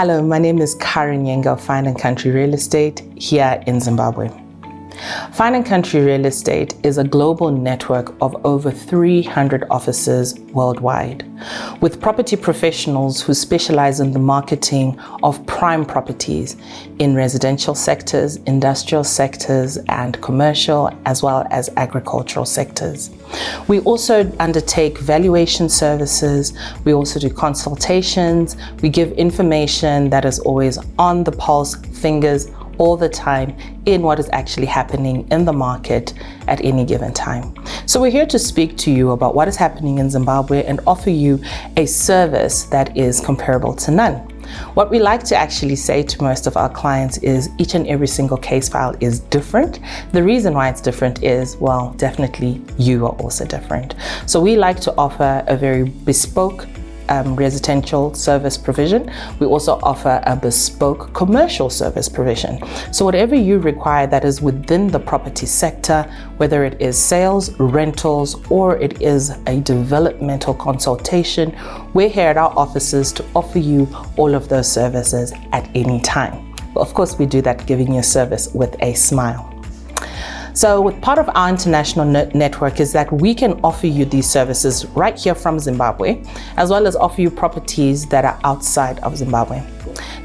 Hello, my name is Karen Nyenga of Fine Country Real Estate here in Zimbabwe. Fine Country Real Estate is a global network of over 300 offices worldwide, with property professionals who specialize in the marketing of prime properties in residential sectors, industrial sectors, and commercial, as well as agricultural sectors. We also undertake valuation services. We also do consultations. We give information that is always on the pulse, fingers, all the time in what is actually happening in the market at any given time. So we're here to speak to you about what is happening in Zimbabwe and offer you a service that is comparable to none. What we like to actually say to most of our clients is each and every single case file is different. The reason why it's different is, well, definitely you are also different. So we like to offer a very bespoke residential service provision. We also offer a bespoke commercial service provision. So whatever you require that is within the property sector, whether it is sales, rentals, or it is a developmental consultation, we're here at our offices to offer you all of those services at any time. But of course, we do that giving you service with a smile. So with part of our international network is that we can offer you these services right here from Zimbabwe, as well as offer you properties that are outside of Zimbabwe.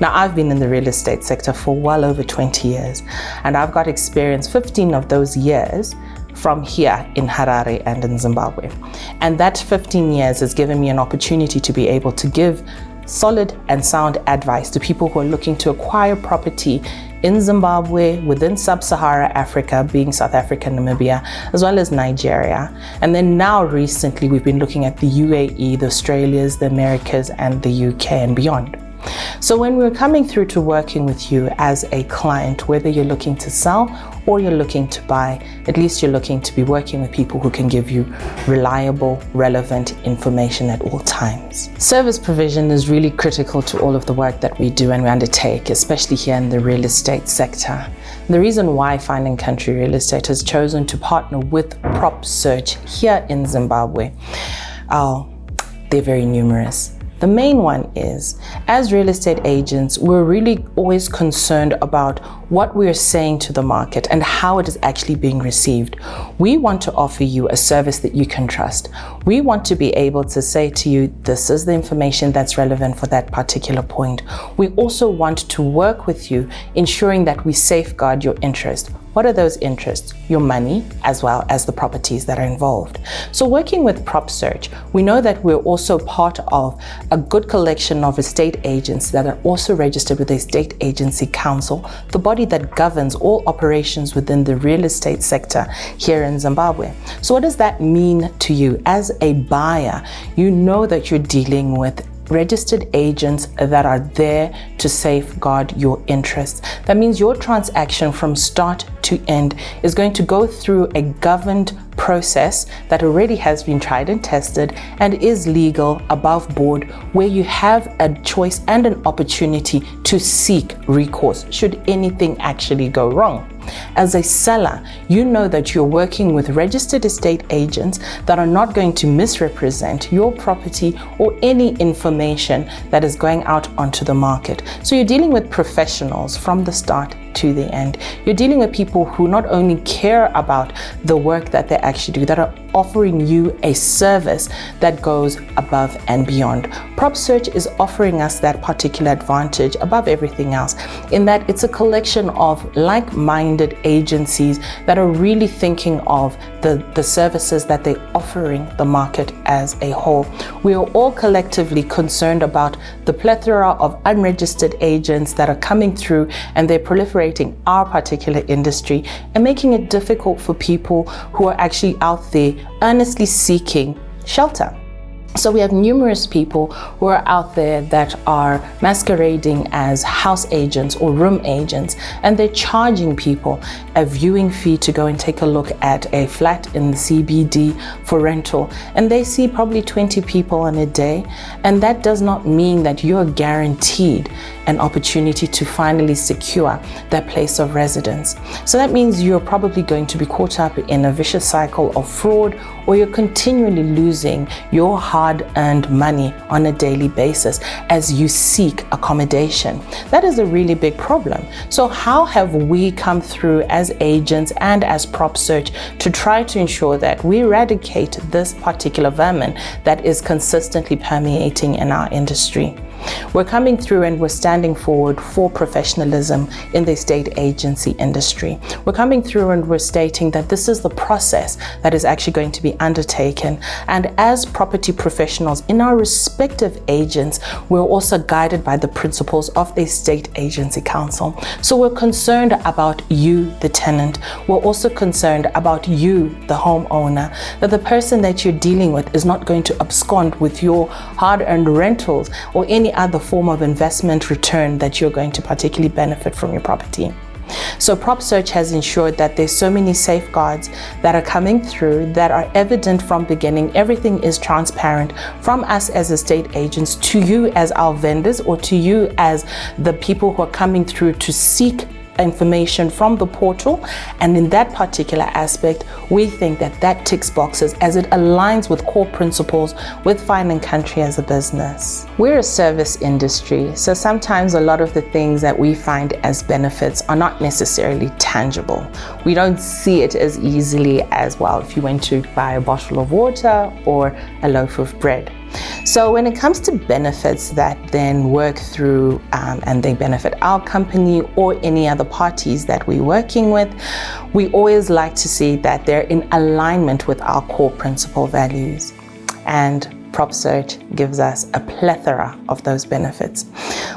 Now, I've been in the real estate sector for well over 20 years, and I've got experience 15 of those years from here in Harare and in Zimbabwe. And that 15 years has given me an opportunity to be able to give solid and sound advice to people who are looking to acquire property in Zimbabwe, within sub-Saharan Africa, being South Africa, Namibia, as well as Nigeria. And then now recently, we've been looking at the UAE, the Australias, the Americas, and the UK and beyond. So when we're coming through to working with you as a client, whether you're looking to sell or you're looking to buy, at least you're looking to be working with people who can give you reliable, relevant information at all times. Service provision is really critical to all of the work that we do and we undertake, especially here in the real estate sector. The reason why Fine Country Real Estate has chosen to partner with Propsearch here in Zimbabwe, they're very numerous. The main one is, as real estate agents, we're really always concerned about what we're saying to the market and how it is actually being received. We want to offer you a service that you can trust. We want to be able to say to you, this is the information that's relevant for that particular point. We also want to work with you, ensuring that we safeguard your interest. What are those interests? Your money, as well as the properties that are involved. So working with Propsearch, we know that we're also part of a good collection of estate agents that are also registered with the Estate Agency Council, the body that governs all operations within the real estate sector here in Zimbabwe. So what does that mean to you? As a buyer, you know that you're dealing with registered agents that are there to safeguard your interests. That means your transaction from start to end is going to go through a governed process that already has been tried and tested and is legal, above board, where you have a choice and an opportunity to seek recourse should anything actually go wrong. As a seller, you know that you're working with registered estate agents that are not going to misrepresent your property or any information that is going out onto the market. So you're dealing with professionals from the start to the end. You're dealing with people who not only care about the work that they actually do, that are offering you a service that goes above and beyond. Propsearch is offering us that particular advantage above everything else, in that it's a collection of like-minded agencies that are really thinking of the services that they're offering the market as a whole. We are all collectively concerned about the plethora of unregistered agents that are coming through, and they're proliferating our particular industry and making it difficult for people who are actually out there earnestly seeking shelter. So we have numerous people who are out there that are masquerading as house agents or room agents, and they're charging people a viewing fee to go and take a look at a flat in the CBD for rental. And they see probably 20 people on a day. And that does not mean that you're guaranteed an opportunity to finally secure that place of residence. So that means you're probably going to be caught up in a vicious cycle of fraud, or you're continually losing your hard hard-earned money on a daily basis as you seek accommodation. That is a really big problem. So how have we come through as agents and as Propsearch to try to ensure that we eradicate this particular vermin that is consistently permeating in our industry? We're coming through and we're standing forward for professionalism in the estate agency industry. We're coming through and we're stating that this is the process that is actually going to be undertaken. And as property professionals in our respective agents, we're also guided by the principles of the Estate Agency Council. So we're concerned about you, the tenant. We're also concerned about you, the homeowner, that the person that you're dealing with is not going to abscond with your hard-earned rentals or any other form of investment return that you're going to particularly benefit from your property. So Propsearch has ensured that there's so many safeguards that are coming through that are evident from beginning. Everything is transparent from us as estate agents to you as our vendors or to you as the people who are coming through to seek information from the portal. And in that particular aspect, we think that that ticks boxes as it aligns with core principles with Fine Country as a business. We're a service industry, so sometimes a lot of the things that we find as benefits are not necessarily tangible. We don't see it as easily as, well, if you went to buy a bottle of water or a loaf of bread. So when it comes to benefits that then work through and they benefit our company or any other parties that we're working with, we always like to see that they're in alignment with our core principle values. And Propsearch gives us a plethora of those benefits.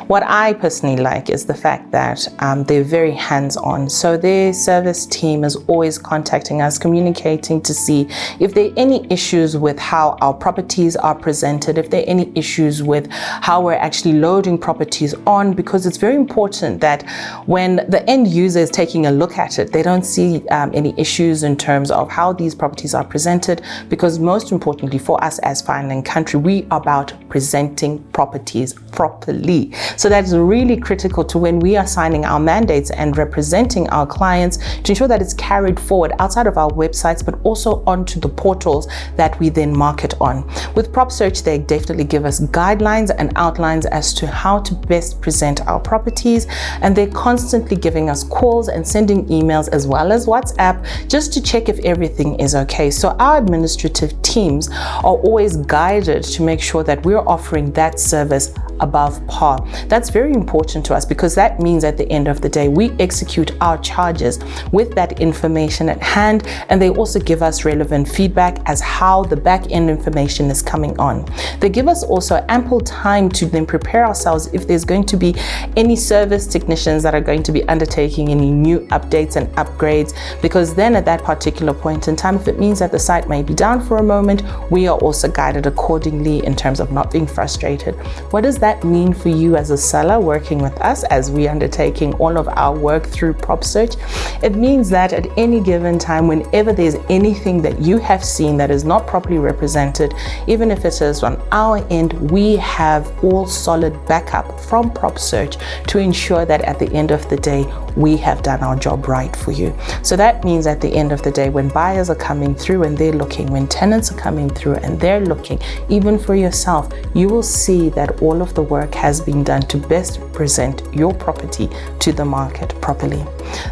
What I personally like is the fact that they're very hands-on. So their service team is always contacting us, communicating to see if there are any issues with how our properties are presented, if there are any issues with how we're actually loading properties on, because it's very important that when the end user is taking a look at it, they don't see any issues in terms of how these properties are presented, because most importantly for us as Fine Country, we are about presenting properties properly. So that's really critical to when we are signing our mandates and representing our clients to ensure that it's carried forward outside of our websites, but also onto the portals that we then market on. With Propsearch, they definitely give us guidelines and outlines as to how to best present our properties, and they're constantly giving us calls and sending emails as well as WhatsApp just to check if everything is okay. So our administrative teams are always guided to make sure that we're offering that service above par. That's very important to us because that means at the end of the day, we execute our charges with that information at hand, and they also give us relevant feedback as how the back end information is coming on. They give us also ample time to then prepare ourselves if there's going to be any service technicians that are going to be undertaking any new updates and upgrades, because then at that particular point in time, if it means that the site may be down for a moment, we are also guided accordingly in terms of not being frustrated. What does that mean for you as a seller working with us as we undertaking all of our work through Propsearch? It means that at any given time, whenever there's anything that you have seen that is not properly represented, even if it is on our end, we have all solid backup from Propsearch to ensure that at the end of the day, we have done our job right for you. So that means at the end of the day, when buyers are coming through and they're looking, when tenants are coming through and they're looking, even for yourself, you will see that all of the work has been done to best present your property to the market properly.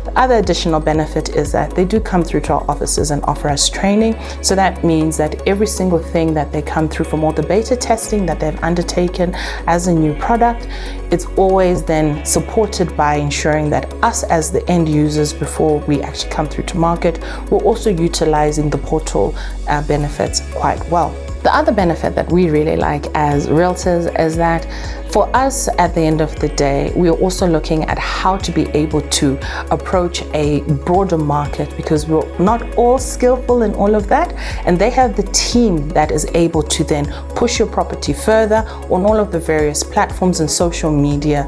The other additional benefit is that they do come through to our offices and offer us training. So that means that every single thing that they come through from all the beta testing that they've undertaken as a new product, it's always then supported by ensuring that us as the end users, before we actually come through to market, we're also utilizing the portal benefits quite well. The other benefit that we really like as realtors is that for us, at the end of the day, we are also looking at how to be able to approach a broader market, because we're not all skillful in all of that, and they have the team that is able to then push your property further on all of the various platforms and social media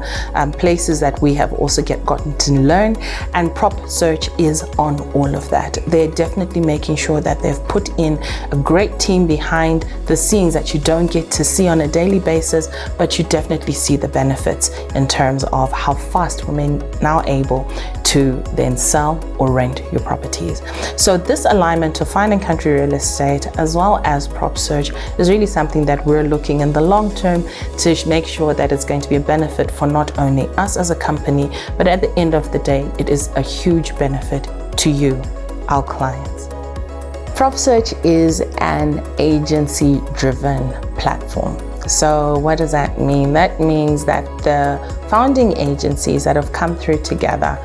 places that we have also gotten to learn, and Propsearch is on all of that. They're definitely making sure that they've put in a great team behind the scenes that you don't get to see on a daily basis, but you definitely see the benefits in terms of how fast we're now able to then sell or rent your properties. So this alignment to Fine Country Real Estate as well as Propsearch is really something that we're looking in the long term to make sure that it's going to be a benefit for not only us as a company, but at the end of the day, it is a huge benefit to you, our clients. Propsearch is an agency-driven platform. So what does that mean? That means that the founding agencies that have come through together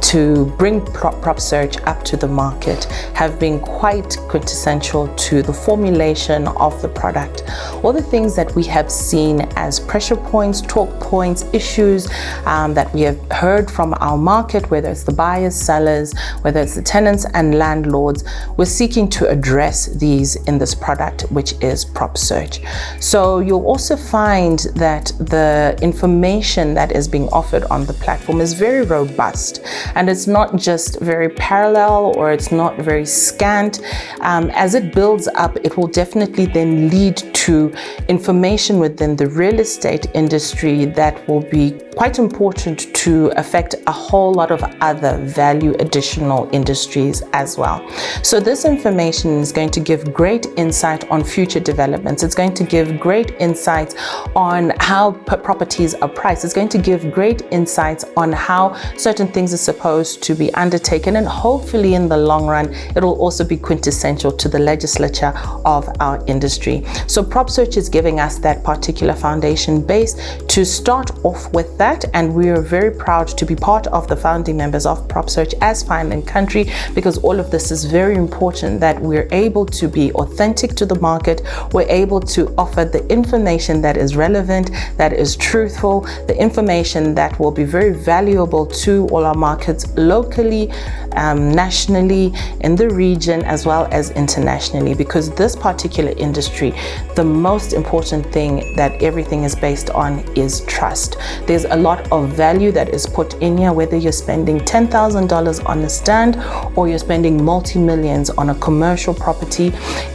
to bring Propsearch up to the market have been quite quintessential to the formulation of the product. All the things that we have seen as pressure points, talk points, issues that we have heard from our market, whether it's the buyers, sellers, whether it's the tenants and landlords, we're seeking to address these in this product, which is Propsearch. So you'll also find that the information that is being offered on the platform is very robust, and it's not just very parallel or it's not very scant. As it builds up, it will definitely then lead to information within the real estate industry that will be quite important to affect a whole lot of other value additional industries as well. So this information is going to give great insight on future developments. It's going to give great insights on how properties are priced. It's going to give great insights on how certain things are supposed to be undertaken, and hopefully in the long run it will also be quintessential to the legislature of our industry. So Propsearch is giving us that particular foundation base to start off with that, and we are very proud to be part of the founding members of Propsearch as Fine Country, because all of this is very important, that we're able to be authentic to the market. We're able to offer the information that is relevant, that is truthful, the information that will be very valuable to all our markets locally, nationally, in the region, as well as internationally, because this particular industry, the most important thing that everything is based on is trust. There's a lot of value that is put in here, whether you're spending $10,000 on a stand or you're spending multi-millions on a commercial property.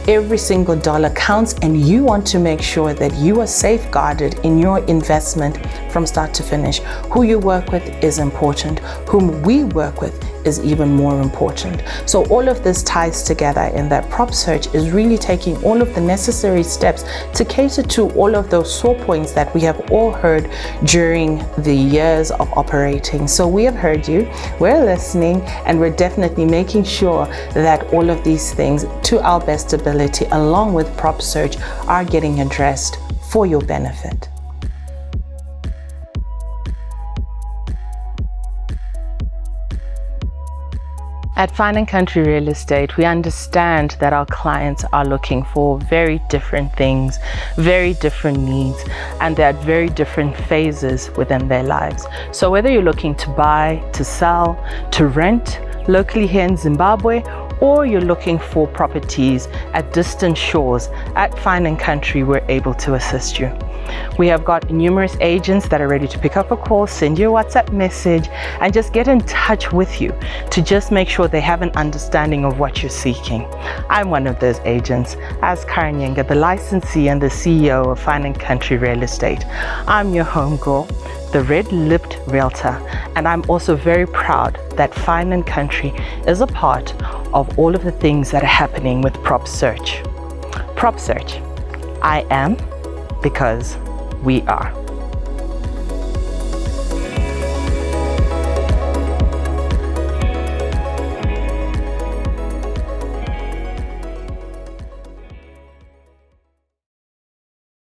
Every single dollar counts, and you want to make sure that you are safeguarded in your investment from start to finish. Who you work with is important. Whom we work with is even more important. So all of this ties together in that Propsearch is really taking all of the necessary steps to cater to all of those sore points that we have all heard during the years of operating. So we have heard you, we're listening, and we're definitely making sure that all of these things, to our best ability, along with Propsearch, are getting addressed for your benefit. At Fine Country Real Estate, we understand that our clients are looking for very different things, very different needs, and they're at very different phases within their lives. So whether you're looking to buy, to sell, to rent locally here in Zimbabwe, or you're looking for properties at distant shores, at Fine Country, we're able to assist you. We have got numerous agents that are ready to pick up a call, send you a WhatsApp message, and just get in touch with you to just make sure they have an understanding of what you're seeking. I'm one of those agents, as Karen Nyenga, the licensee and the CEO of Fine Country Real Estate. I'm your homegirl, the red-lipped realtor, and I'm also very proud that Fine Country is a part of all of the things that are happening with Propsearch. Propsearch, I am because we are.